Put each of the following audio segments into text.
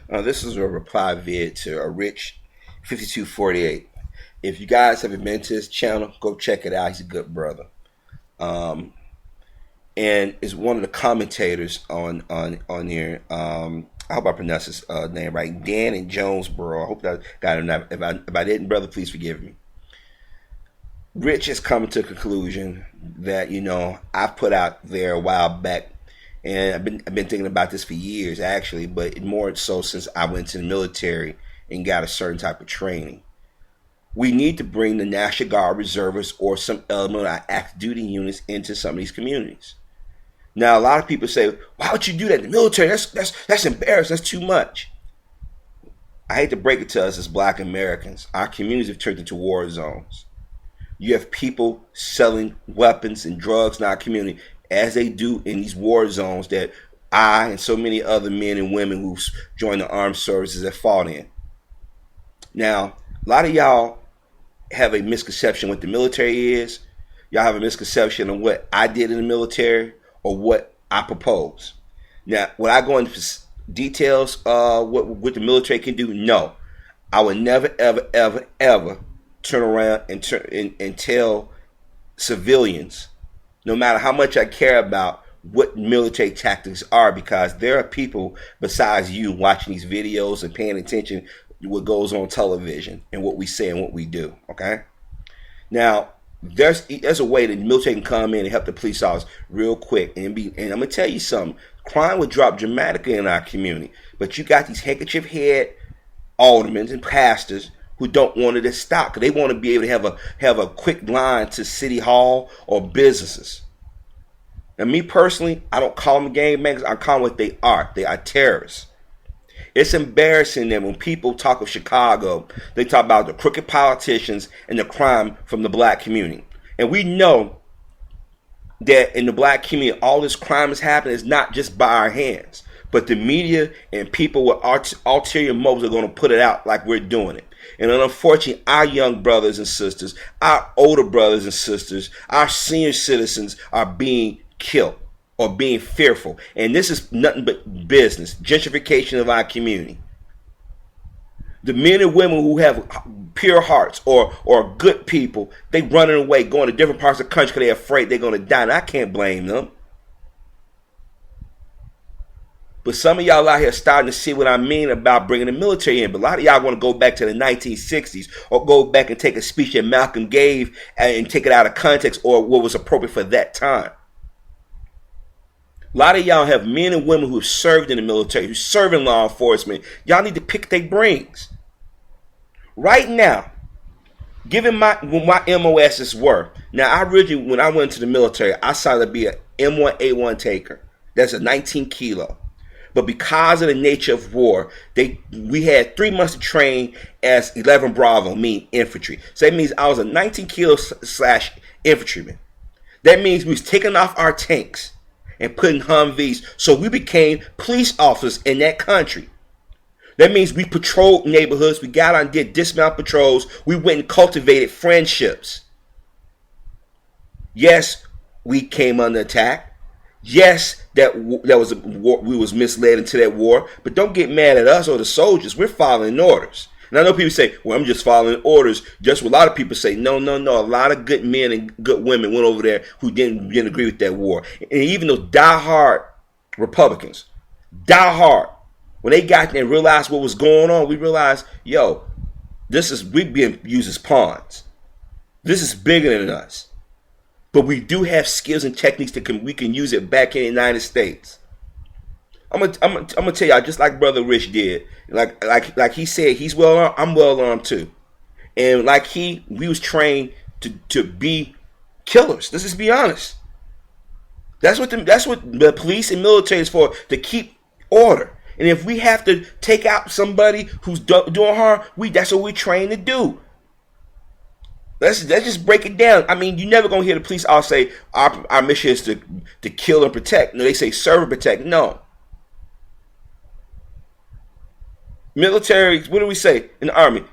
This is a reply vid to a Rich 5248. If you guys haven't been to his channel, go check it out. He's a good brother. And is one of the commentators on here. I hope I pronounced his name right. Dan and Jonesboro. I hope that got him. If I didn't, brother, please forgive me. Rich has come to a conclusion that, I put out there a while back, and I've been thinking about this for years actually, but more so since I went to the military and got a certain type of training. We need to bring the National Guard reservists or some element of our active duty units into some of these communities. Now, a lot of people say, "Why would you do that in the military? That's embarrassing. That's too much." I hate to break it to us as Black Americans. Our communities have turned into war zones. You have people selling weapons and drugs in our community, as they do in these war zones that I and so many other men and women who joined the armed services have fought in. Now, a lot of y'all have a misconception what the military is. Y'all have a misconception of what I did in the military or what I propose. Now, would I go into details what the military can do? No. I would never, ever, ever, ever turn around and tell civilians, no matter how much I care about what military tactics are, because there are people besides you watching these videos and paying attention to what goes on television and what we say and what we do. Okay? Now, there's a way that the military can come in and help the police officers real quick, and I'm gonna tell you something. Crime would drop dramatically in our community, but you got these handkerchief head aldermen and pastors who don't want it to stop because they want to be able to have a quick line to city hall or businesses. And me personally, I don't call them gangbangers. I call them what they are. They are terrorists. It's embarrassing that when people talk of Chicago, they talk about the crooked politicians and the crime from the Black community. And we know that in the Black community, all this crime is happening is not just by our hands, but the media and people with ulterior motives are going to put it out like we're doing it. And unfortunately, our young brothers and sisters, our older brothers and sisters, our senior citizens are being killed or being fearful. And this is nothing but business, gentrification of our community. The men and women who have pure hearts or good people, they running away, going to different parts of the country because they're afraid they're going to die. And I can't blame them. But some of y'all out here starting to see what I mean about bringing the military in. But a lot of y'all want to go back to the 1960s or go back and take a speech that Malcolm gave and take it out of context or what was appropriate for that time. A lot of y'all have men and women who have served in the military, who serve in law enforcement. Y'all need to pick their brains. Right now, given what my MOSs were. Now, when I went into the military, I signed to be an M1A1 taker. That's a 19 kilo. But because of the nature of war, we had 3 months to train as 11 Bravo, meaning infantry. So that means I was a 19 kilo / infantryman. That means we was taking off our tanks and putting Humvees. So we became police officers in that country. That means we patrolled neighborhoods. We got on, did dismount patrols. We went and cultivated friendships. Yes, we came under attack. Yes, that was a war, we was misled into that war, but don't get mad at us or the soldiers. We're following orders. And I know people say, well, I'm just following orders. Just what a lot of people say, no. A lot of good men and good women went over there who didn't agree with that war. And even those diehard Republicans, when they got there and realized what was going on, we realized, we being used as pawns. This is bigger than us. But we do have skills and techniques that we can use it back in the United States. I'm gonna tell y'all, just like Brother Rich did, like he said, he's well armed. I'm well armed too, and we was trained to be killers. Let's just be honest. That's what the police and military is for, to keep order. And if we have to take out somebody who's doing harm, that's what we're trained to do. Let's just break it down. I mean, you're never going to hear the police all say, our mission is to kill and protect. No, they say serve and protect. No. Military, what do we say in the Army?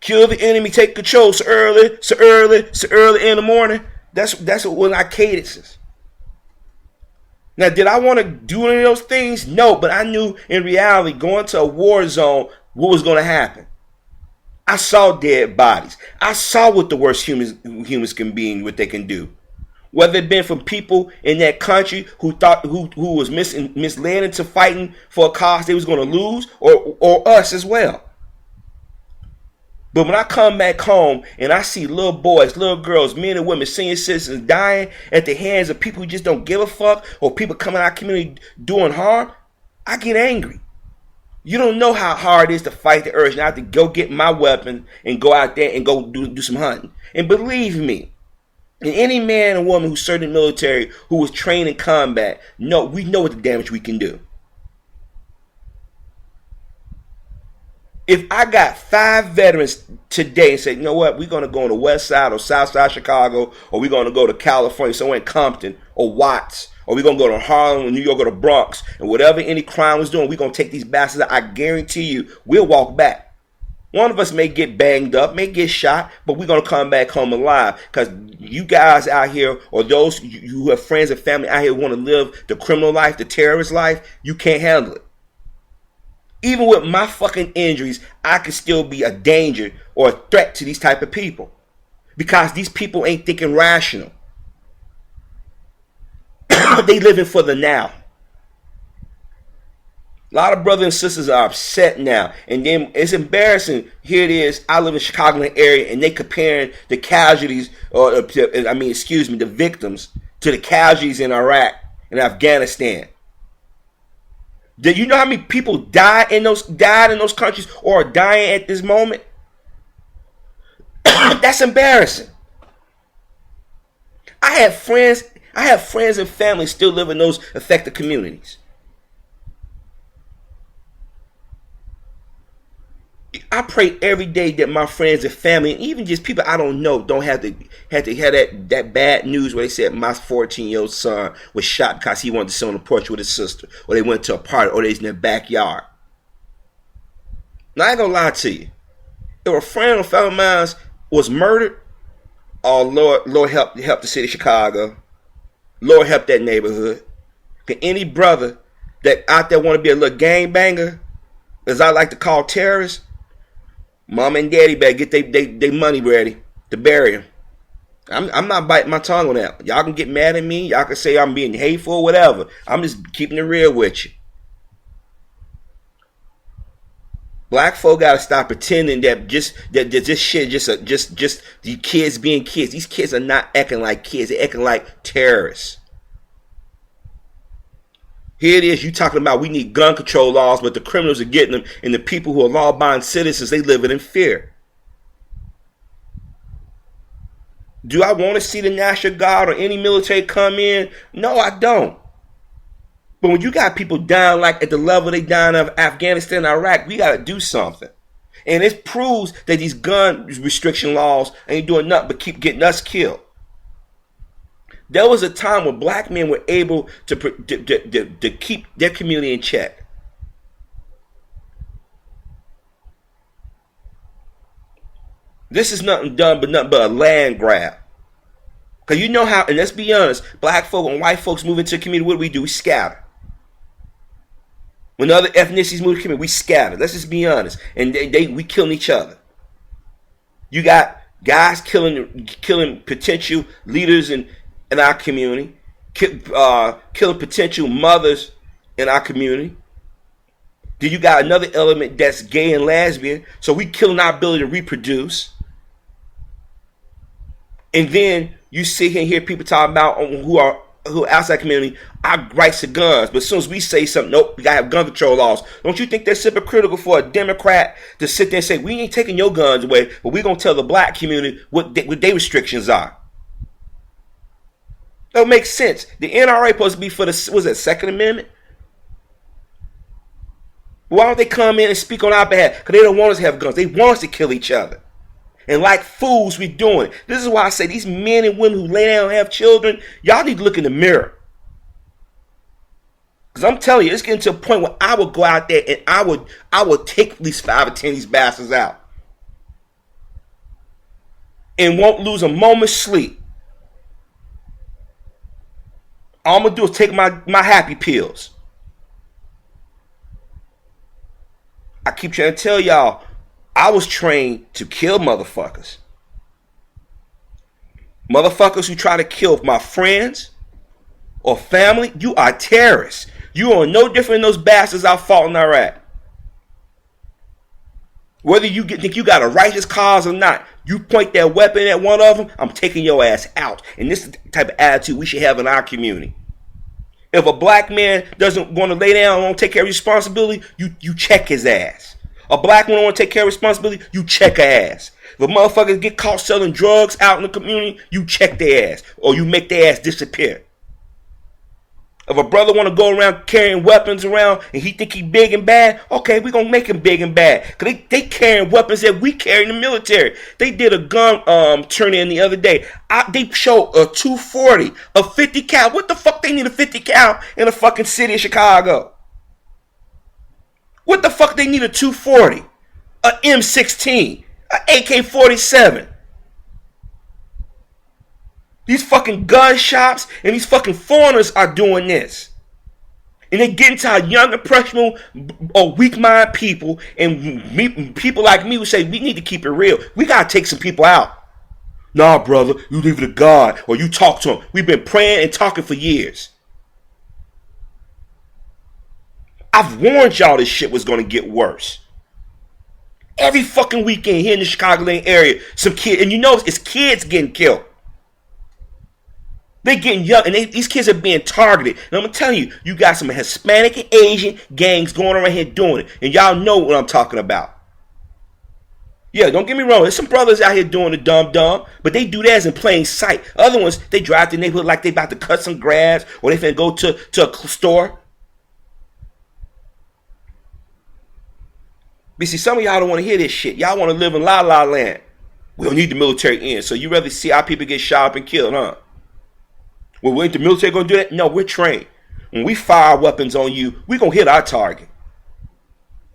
Kill the enemy, take control so early in the morning. That's what one of our cadences. Now, did I want to do any of those things? No, but I knew in reality, going to a war zone, what was going to happen. I saw dead bodies. I saw what the worst humans can be and what they can do. Whether it been from people in that country who thought who was misled into fighting for a cause they was going to lose, or us as well. But when I come back home and I see little boys, little girls, men and women, senior citizens dying at the hands of people who just don't give a fuck, or people coming out of our community doing harm, I get angry. You don't know how hard it is to fight the urge. Now I have to go get my weapon and go out there and go do some hunting. And believe me, and any man and woman who served in the military, who was trained in combat, we know what the damage we can do. If I got 5 veterans today and say, you know what, we're going to go on the west side or south side of Chicago, or we're going to go to California, somewhere in Compton or Watts, or we're going to go to Harlem or New York or the Bronx, and whatever any crime was doing, we're going to take these bastards out. I guarantee you, we'll walk back. One of us may get banged up, may get shot, but we're going to come back home alive, because you guys out here, or those who have friends and family out here who want to live the criminal life, the terrorist life, you can't handle it. Even with my fucking injuries, I could still be a danger or a threat to these type of people, because these people ain't thinking rational. They living for the now. A lot of brothers and sisters are upset now, and then it's embarrassing. Here it is. I live in the Chicagoland area, and they comparing the casualties, the victims to the casualties in Iraq and Afghanistan. Did you know how many people died in those countries or are dying at this moment? That's embarrassing. I have friends and family still live in those affected communities. I pray every day that my friends and family, and even just people I don't know, don't have to hear that bad news where they said my 14-year-old son was shot because he wanted to sit on the porch with his sister, or they went to a party, or they was in their backyard. Now I ain't gonna lie to you. If a friend or fellow of mine was murdered, oh Lord help the city of Chicago. Lord help that neighborhood. Can any brother that out there want to be a little gangbanger, as I like to call terrorists, mama and daddy better get they money ready to bury him. I'm not biting my tongue on that. Y'all can get mad at me. Y'all can say I'm being hateful or whatever. I'm just keeping it real with you. Black folk gotta stop pretending that this shit just the kids being kids. These kids are not acting like kids. They're acting like terrorists. Here it is, you talking about we need gun control laws, but the criminals are getting them, and the people who are law-abiding citizens, they living in fear. Do I want to see the National Guard or any military come in? No, I don't. But when you got people down like at the level they down of Afghanistan and Iraq, we got to do something. And it proves that these gun restriction laws ain't doing nothing but keep getting us killed. There was a time when black men were able to keep their community in check. This is nothing but a land grab. Because you know how, and let's be honest, black folk and white folks move into the community, what do? We scatter. When other ethnicities move to the community, we scatter. Let's just be honest. And we killing each other. You got guys killing potential leaders in our community, killing potential mothers in our community. Then you got another element that's gay and lesbian, so we killing our ability to reproduce. And then you sit here and hear people talking about who are outside community, our rights to guns, but as soon as we say something, nope, we gotta have gun control laws. Don't you think that's hypocritical for a Democrat to sit there and say, we ain't taking your guns away, but we're gonna tell the black community what their restrictions are? That makes sense. The NRA supposed to be for the Second Amendment? Why don't they come in and speak on our behalf? Because they don't want us to have guns. They want us to kill each other. And like fools, we doing it. This is why I say these men and women who lay down and have children, y'all need to look in the mirror. Because I'm telling you, it's getting to a point where I would go out there and I would take at least 5 or 10 of these bastards out. And won't lose a moment's sleep. All I'm going to do is take my happy pills. I keep trying to tell y'all, I was trained to kill motherfuckers. Motherfuckers who try to kill my friends or family, you are terrorists. You are no different than those bastards I fought in Iraq. Whether you think you got a righteous cause or not, you point that weapon at one of them, I'm taking your ass out. And this is the type of attitude we should have in our community. If a black man doesn't want to lay down and want to take care of responsibility, you check his ass. A black woman want to take care of responsibility, you check her ass. If a motherfucker get caught selling drugs out in the community, you check their ass. Or you make their ass disappear. If a brother want to go around carrying weapons around and he think he big and bad, okay, we going to make him big and bad. Because they carrying weapons that we carry in the military. They did a gun turn-in the other day. They showed a 240, a 50 cal. What the fuck they need a 50 cal in the fucking city of Chicago? What the fuck they need a 240, a M16, a AK-47? These fucking gun shops and these fucking foreigners are doing this. And they get into our young, impressionable, or weak-minded people. And people like me who say, we need to keep it real. We got to take some people out. Nah, brother, you leave it to God. Or you talk to him. We've been praying and talking for years. I've warned y'all this shit was going to get worse. Every fucking weekend here in the Chicagoland area, some kid, and you know it's kids getting killed. They getting young, and these kids are being targeted. And I'm going to tell you, you got some Hispanic and Asian gangs going around here doing it. And y'all know what I'm talking about. Yeah, don't get me wrong. There's some brothers out here doing the dumb, but they do that in plain sight. Other ones, they drive to the neighborhood like they about to cut some grass, or they finna go to a store. But see, some of y'all don't want to hear this shit. Y'all want to live in La La Land. We don't need the military in. So you rather see our people get shot up and killed, huh? Well, ain't the military going to do that? No, we're trained. When we fire weapons on you, we're going to hit our target.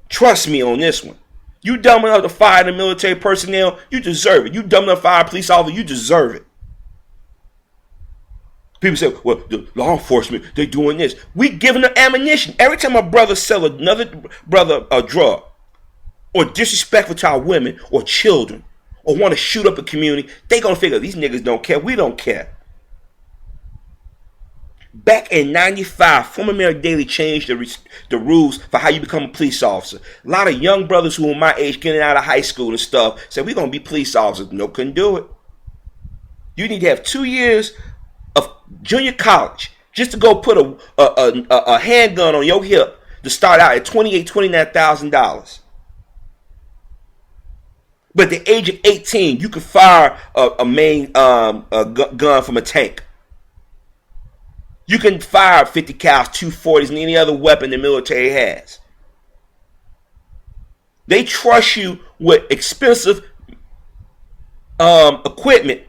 Trust me on this one. You dumb enough to fire the military personnel, you deserve it. You dumb enough to fire a police officer, you deserve it. People say, well, the law enforcement, they doing this. We giving them ammunition. Every time a brother sell another brother a drug, or disrespectful to our women or children, or want to shoot up a community, they going to figure these niggas don't care. We don't care. Back in 95, former Mayor Daley changed the rules for how you become a police officer. A lot of young brothers who were my age getting out of high school and stuff said, we're going to be police officers. No, couldn't do it. You need to have 2 years of junior college just to go put a handgun on your hip to start out at $28,000, $29,000. But at the age of 18, you can fire a main gun from a tank. You can fire 50 cals, 240s, and any other weapon the military has. They trust you with expensive equipment.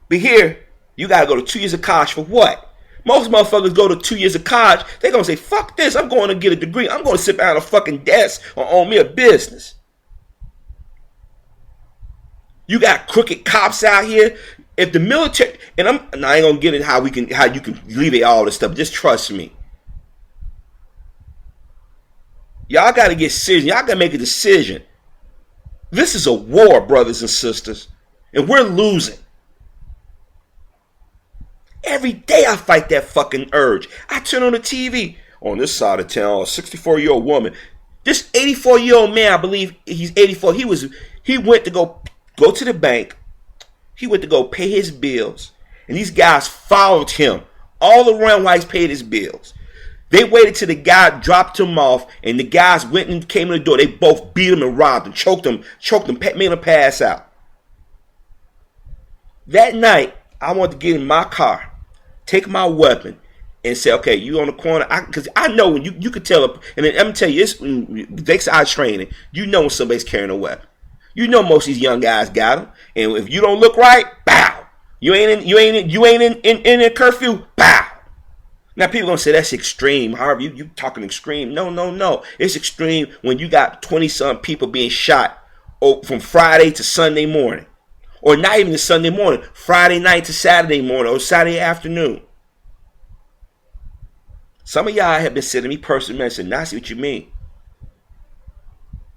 But here, you got to go to 2 years of college for what? Most motherfuckers go to 2 years of college. They're going to say, fuck this. I'm going to get a degree. I'm going to sit behind a fucking desk or own me a business. You got crooked cops out here. If the military, and I ain't gonna get into how you can alleviate all this stuff. Just trust me. Y'all got to get serious. Y'all got to make a decision. This is a war, brothers and sisters, and we're losing. Every day I fight that fucking urge. I turn on the TV on this side of town. A 64-year-old woman. This 84-year-old man, I believe he's 84. He went to go to the bank. He went to go pay his bills. And these guys followed him all around while he's paid his bills. They waited till the guy dropped him off. And the guys went and came in the door. They both beat him and robbed him. Choked him, made him pass out. That night, I wanted to get in my car, take my weapon, and say, okay, you on the corner. Because I know when you could tell. And then, let me tell you, it's eye training. You know when somebody's carrying a weapon. You know most of these young guys got them, and if you don't look right, bow. You ain't in a curfew, bow. Now people gonna say that's extreme. Harvey, you talking extreme? No. It's extreme when you got 20-some people being shot from Friday to Sunday morning, or not even to Sunday morning, Friday night to Saturday morning, or Saturday afternoon. Some of y'all have been sending me personal messages, and I see what you mean.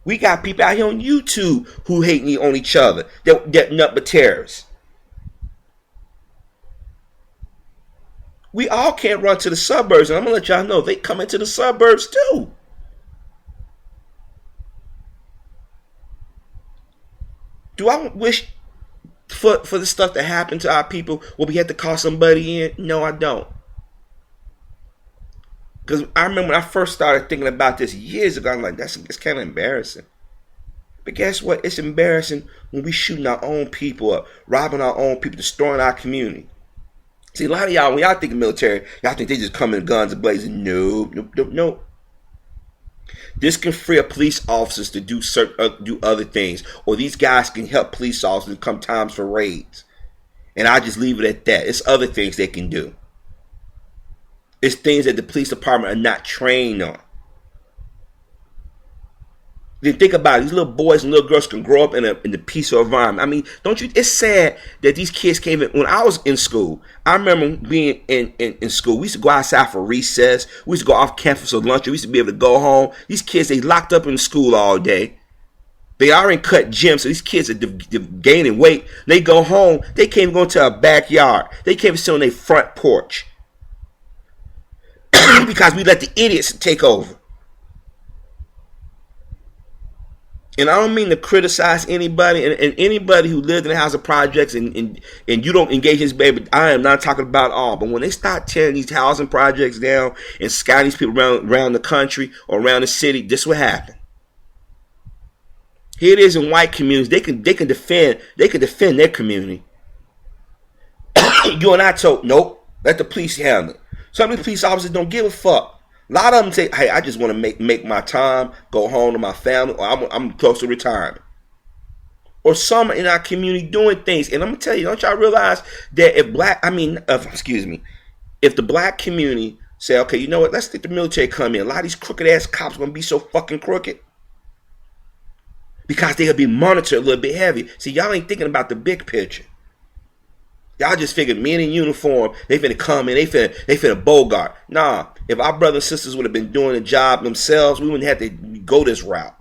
We got people out here on YouTube who hate on each other. They're nothing but terrorists. We all can't run to the suburbs, and I'm going to let y'all know they come into the suburbs too. Do I wish for the stuff that happened to our people where we had to call somebody in? No, I don't. Because I remember when I first started thinking about this years ago, I'm like, it's kind of embarrassing. But guess what? It's embarrassing when we shooting our own people up, robbing our own people, destroying our community. See, a lot of y'all, when y'all think of military, y'all think they just come in guns and blazing. No. This can free up police officers to do other things, or these guys can help police officers come times for raids. And I just leave it at that. It's other things they can do. It's things that the police department are not trained on. Then think about it. These little boys and little girls can grow up in the peaceful environment. I mean, don't you? It's sad that these kids came in. When I was in school, I remember being in school. We used to go outside for recess. We used to go off campus for lunch. We used to be able to go home. These kids, they locked up in school all day. They already cut gyms, so these kids are gaining weight. They go home. They can't even go into a backyard. They can't even sit on their front porch. Because we let the idiots take over. And I don't mean to criticize anybody, and anybody who lived in the house of projects and you don't engage in this baby. I am not talking about all, but when they start tearing these housing projects down and scouting these people around the country or around the city, this will happen. Here it is in white communities. They can defend their community. You and I told, nope, let the police handle it. Some of the police officers don't give a fuck. A lot of them say, hey, I just want to make my time, go home to my family, or I'm close to retirement. Or some in our community doing things. And I'm going to tell you, don't y'all realize that if the black community say, okay, you know what, let's let the military come in. A lot of these crooked ass cops are going to be so fucking crooked. Because they'll be monitored a little bit heavy. See, y'all ain't thinking about the big picture. Y'all just figured men in uniform, they finna come in, they finna bogart. Nah, if our brothers and sisters would have been doing the job themselves, we wouldn't have to go this route.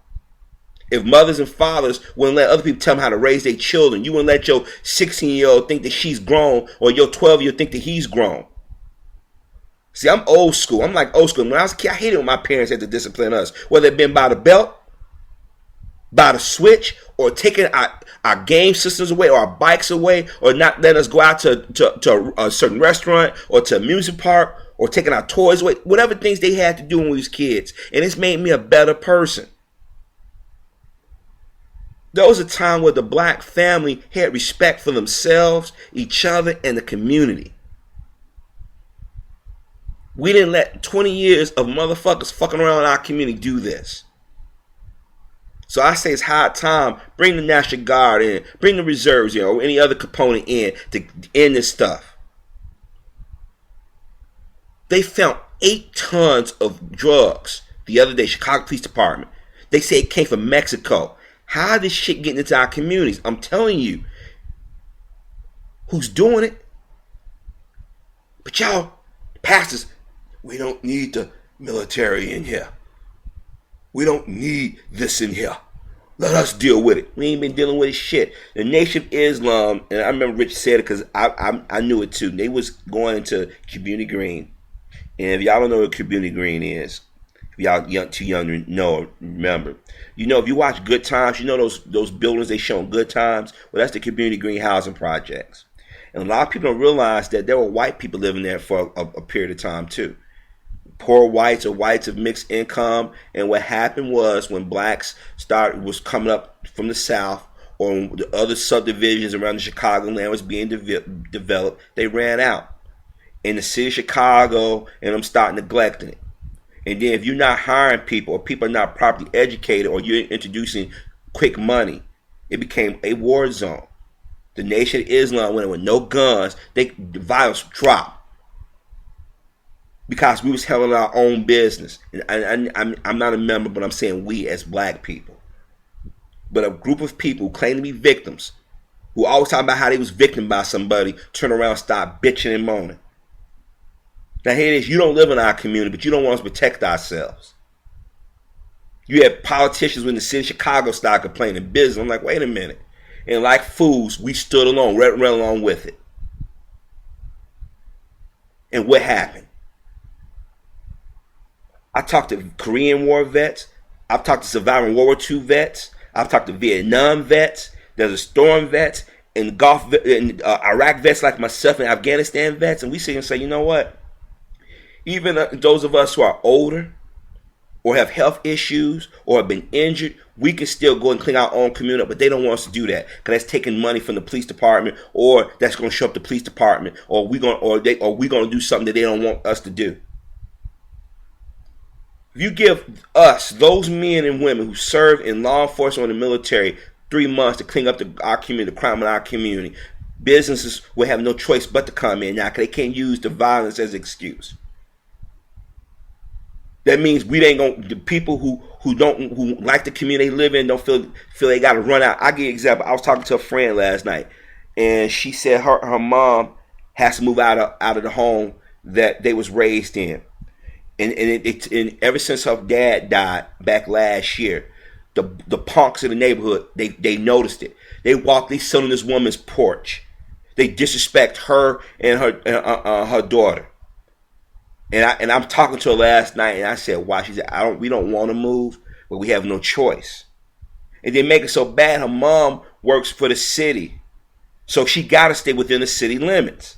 If mothers and fathers wouldn't let other people tell them how to raise their children, you wouldn't let your 16-year-old think that she's grown or your 12-year-old think that he's grown. See, I'm old school. I'm like old school. When I was a kid, I hated when my parents had to discipline us, whether it been by the belt, by the switch, or taking our game systems away, or our bikes away, or not letting us go out to a certain restaurant or to a music park, or taking our toys away. Whatever things they had to do when we was kids. And it's made me a better person. There was a time where the black family had respect for themselves, each other, and the community. We didn't let 20 years of motherfuckers fucking around in our community do this. So I say it's high time, bring the National Guard in, bring the reserves in, or any other component in to end this stuff. They found 8 tons of drugs the other day, Chicago Police Department. They say it came from Mexico. How is this shit getting into our communities? I'm telling you. Who's doing it? But y'all, pastors, we don't need the military in here. We don't need this in here. Let us deal with it. We ain't been dealing with it shit. The Nation of Islam, and I remember Rich said it because I knew it too. They was going into Community Green. And if y'all don't know what Community Green is, if y'all too young to know, remember. You know, if you watch Good Times, you know those buildings they show in Good Times? Well, that's the Community Green housing projects. And a lot of people don't realize that there were white people living there for a period of time too. Poor whites or whites of mixed income. And what happened was when blacks was coming up from the South or the other subdivisions around the Chicago land was being developed, they ran out. And the city of Chicago and them started neglecting it. And then if you're not hiring people or people are not properly educated or you're introducing quick money, it became a war zone. The Nation of Islam went in with no guns. The violence dropped. Because we was handling our own business. And I'm not a member, but I'm saying we as black people. But a group of people who claim to be victims, who always talk about how they was victimized by somebody, turn around and start bitching and moaning. Now here it is, you don't live in our community, but you don't want us to protect ourselves. You have politicians in the city of Chicago start complaining business. I'm like, wait a minute. And like fools, we stood along, right along with it. And what happened? I talked to Korean War vets. I've talked to surviving World War II vets. I've talked to Vietnam vets. There's a storm vets and Gulf and Iraq vets like myself and Afghanistan vets. And we sit and say, you know what? Even those of us who are older or have health issues or have been injured, we can still go and clean our own community up, but they don't want us to do that because that's taking money from the police department, or that's going to show up the police department, or we're going to do something that they don't want us to do. If you give us, those men and women who serve in law enforcement or the military, 3 months to clean up our community, the crime in our community, businesses will have no choice but to come in now because they can't use the violence as an excuse. That means we ain't gonna. The people who like the community they live in don't feel they got to run out. I give you an example. I was talking to a friend last night, and she said her mom has to move out of the home that they was raised in, and ever since her dad died back last year, the punks in the neighborhood they noticed it. They sit on this woman's porch. They disrespect her and her daughter. And I'm talking to her last night, and I said, "Why?" She said, we don't want to move, but we have no choice." And they make it so bad. Her mom works for the city, so she got to stay within the city limits.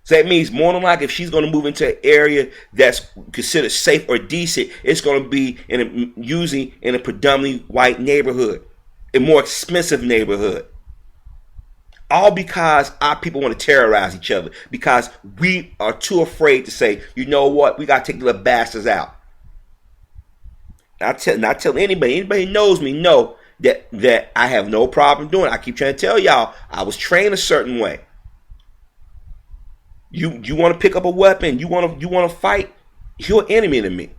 So that means more than likely, if she's going to move into an area that's considered safe or decent, it's going to be usually in a predominantly white neighborhood, a more expensive neighborhood. All because our people want to terrorize each other. Because we are too afraid to say, you know what, we got to take the little bastards out. Not tell anybody knows me know that I have no problem doing it. I keep trying to tell y'all, I was trained a certain way. You want to pick up a weapon, you want to fight, you're an enemy to me.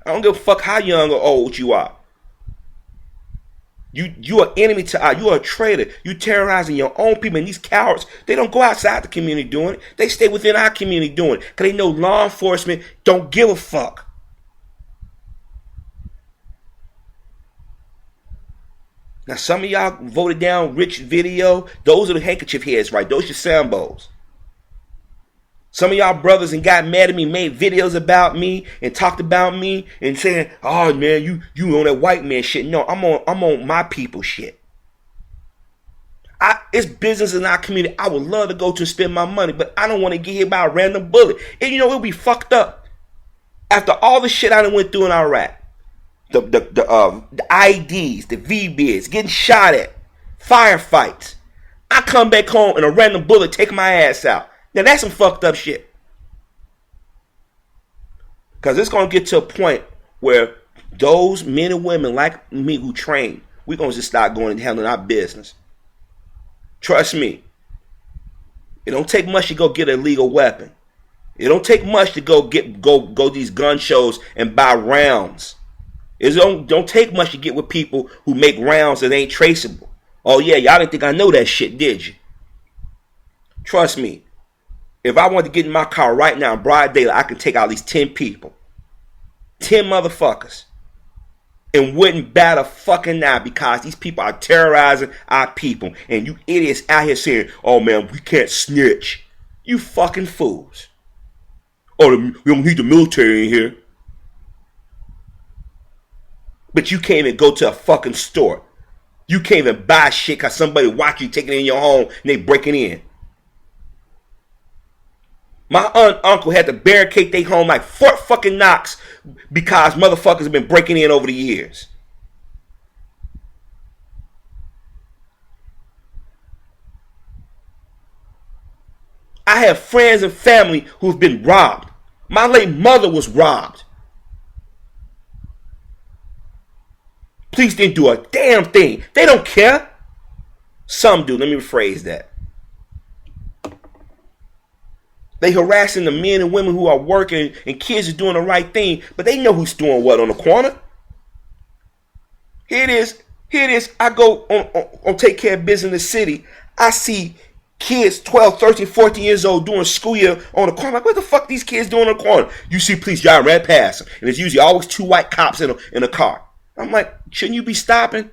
I don't give a fuck how young or old you are. You are enemy to us. You are a traitor. You terrorizing your own people. And these cowards, they don't go outside the community doing it. They stay within our community doing it. Because they know law enforcement don't give a fuck. Now, some of y'all voted down Rich Video. Those are the handkerchief heads, right? Those are your Sambos. Some of y'all brothers and got mad at me, made videos about me and talked about me and saying, "Oh man, you on that white man shit." No, I'm on my people shit. It's business in our community. I would love to go to spend my money, but I don't want to get hit by a random bullet. And it'll be fucked up. After all the shit I done went through in Iraq, the IEDs, the VBIDs, getting shot at, firefights. I come back home and a random bullet take my ass out. Now that's some fucked up shit. Because it's going to get to a point where those men and women like me who train, we're going to just start going and handling our business. Trust me. It don't take much to go get a legal weapon. It don't take much to go these gun shows and buy rounds. It don't take much to get with people who make rounds that ain't traceable. Oh yeah, y'all didn't think I know that shit, did you? Trust me. If I wanted to get in my car right now in broad daylight, I can take out at least 10 people. 10 motherfuckers. And wouldn't bat a fucking eye because these people are terrorizing our people. And you idiots out here saying, "Oh man, we can't snitch." You fucking fools. "Oh, we don't need the military in here." But you can't even go to a fucking store. You can't even buy shit because somebody watch you taking it in your home and they breaking in. My aunt and uncle had to barricade their home like Fort fucking Knox because motherfuckers have been breaking in over the years. I have friends and family who've been robbed. My late mother was robbed. Police didn't do a damn thing. They don't care. Some do. Let me rephrase that. They harassing the men and women who are working and kids are doing the right thing, but they know who's doing what on the corner. Here it is. I go on take care of business in the city. I see Kids 12, 13, 14 years old doing school year on the corner. I'm like, what the fuck these kids doing on the corner? You see police driving right past them. And it's usually always 2 white cops in a car. I'm like, shouldn't you be stopping?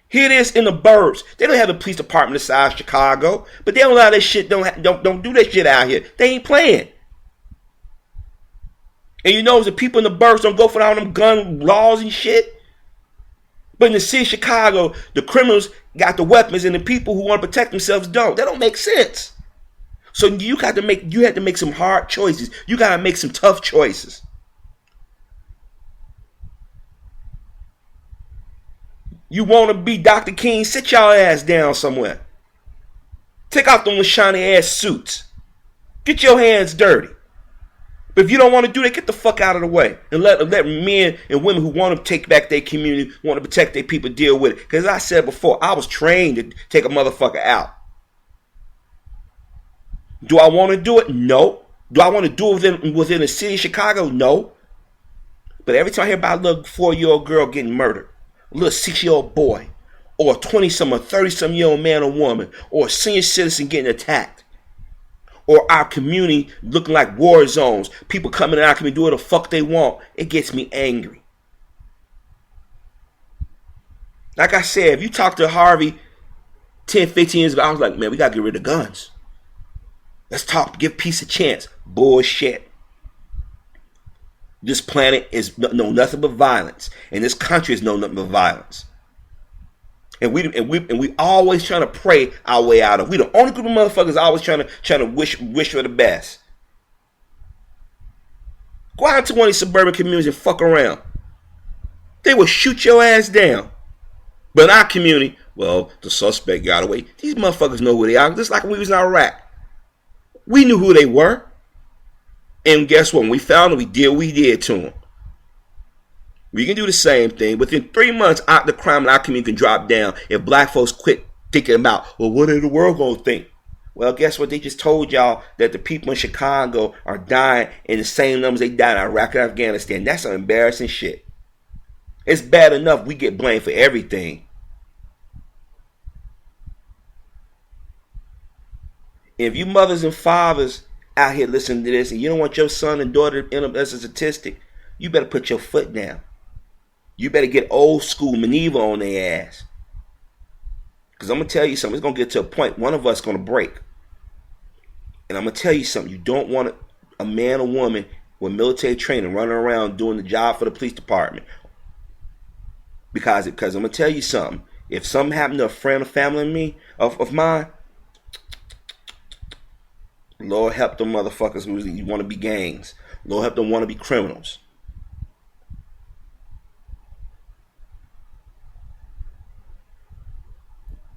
Here it is in the burbs. They don't have a police department the size of Chicago, but they don't allow that shit. Don't do that shit out here. They ain't playing. And you know the people in the burbs don't go for all them gun laws and shit. But in the city of Chicago, the criminals got the weapons, and the people who want to protect themselves don't. That don't make sense. So you have to make some hard choices. You got to make some tough choices. You want to be Dr. King? Sit y'all ass down somewhere. Take off them shiny ass suits. Get your hands dirty. But if you don't want to do that, get the fuck out of the way. And let men and women who want to take back their community, want to protect their people, deal with it. Because as I said before, I was trained to take a motherfucker out. Do I want to do it? No. Do I want to do it within the city of Chicago? No. But every time I hear about a little 4-year-old girl getting murdered, a little 6-year-old boy, or a 20-some or 30-some-year-old man or woman, or a senior citizen getting attacked, or our community looking like war zones, people coming in our community doing what the fuck they want, it gets me angry. Like I said, if you talk to Harvey 10, 15 years ago, I was like, man, we got to get rid of guns. Let's talk, give peace a chance. Bullshit. This planet is know nothing but violence, and this country is know nothing but violence. And we always trying to pray our way out of. We the only group of motherfuckers always trying to wish for the best. Go out to one of these suburban communities and fuck around. They will shoot your ass down. But in our community, well, the suspect got away. These motherfuckers know who they are. Just like when we was in Iraq. We knew who they were. And guess what? When we found them, we did what we did to them. We can do the same thing. Within 3 months, the crime in our community can drop down if black folks quit thinking about, well, what is the world going to think? Well, guess what? They just told y'all that the people in Chicago are dying in the same numbers they died in Iraq and Afghanistan. That's some embarrassing shit. It's bad enough we get blamed for everything. If you mothers and fathers out here listening to this and you don't want your son and daughter to end up as a statistic, you better put your foot down. You better get old school maneuver on their ass. Because I'm going to tell you something. It's going to get to a point one of us is going to break. And I'm going to tell you something. You don't want a man or woman with military training running around doing the job for the police department. Because I'm going to tell you something. If something happened to a friend or family of mine, Lord help them motherfuckers who want to be gangs. Lord help them want to be criminals.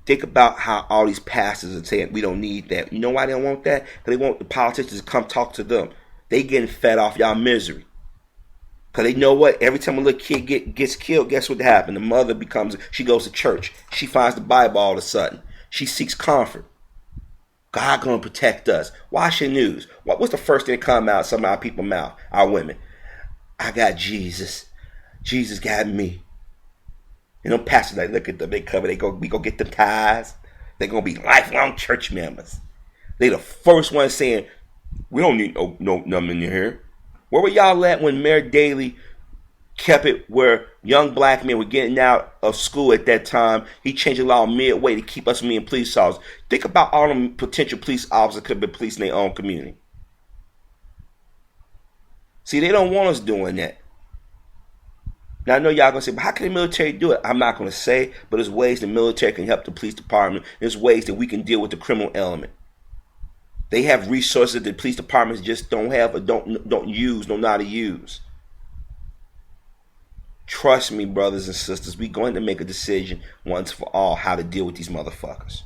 Think about how all these pastors are saying we don't need that. You know why they don't want that? Because they want the politicians to come talk to them. They getting fed off y'all misery. Because they know what? Every time a little kid gets killed, guess what happened? The mother she goes to church. She finds the Bible all of a sudden. She seeks comfort. God gonna protect us. Watch your news. What's the first thing that come out of some of our people's mouth? Our women. I got Jesus. Jesus got me. And them pastors, they look at them, we go get them ties. They're gonna be lifelong church members. They the first ones saying, we don't need no nothing in here. Where were y'all at when Mayor Daley kept it where young black men were getting out of school at that time? He changed the law midway to keep us from being police officers. Think about all them potential police officers could have been policing their own community. See, they don't want us doing that. Now, I know y'all going to say, but how can the military do it? I'm not going to say, but there's ways the military can help the police department. There's ways that we can deal with the criminal element. They have resources that the police departments just don't have or don't know how to use. Trust me, brothers and sisters, we're going to make a decision once for all how to deal with these motherfuckers.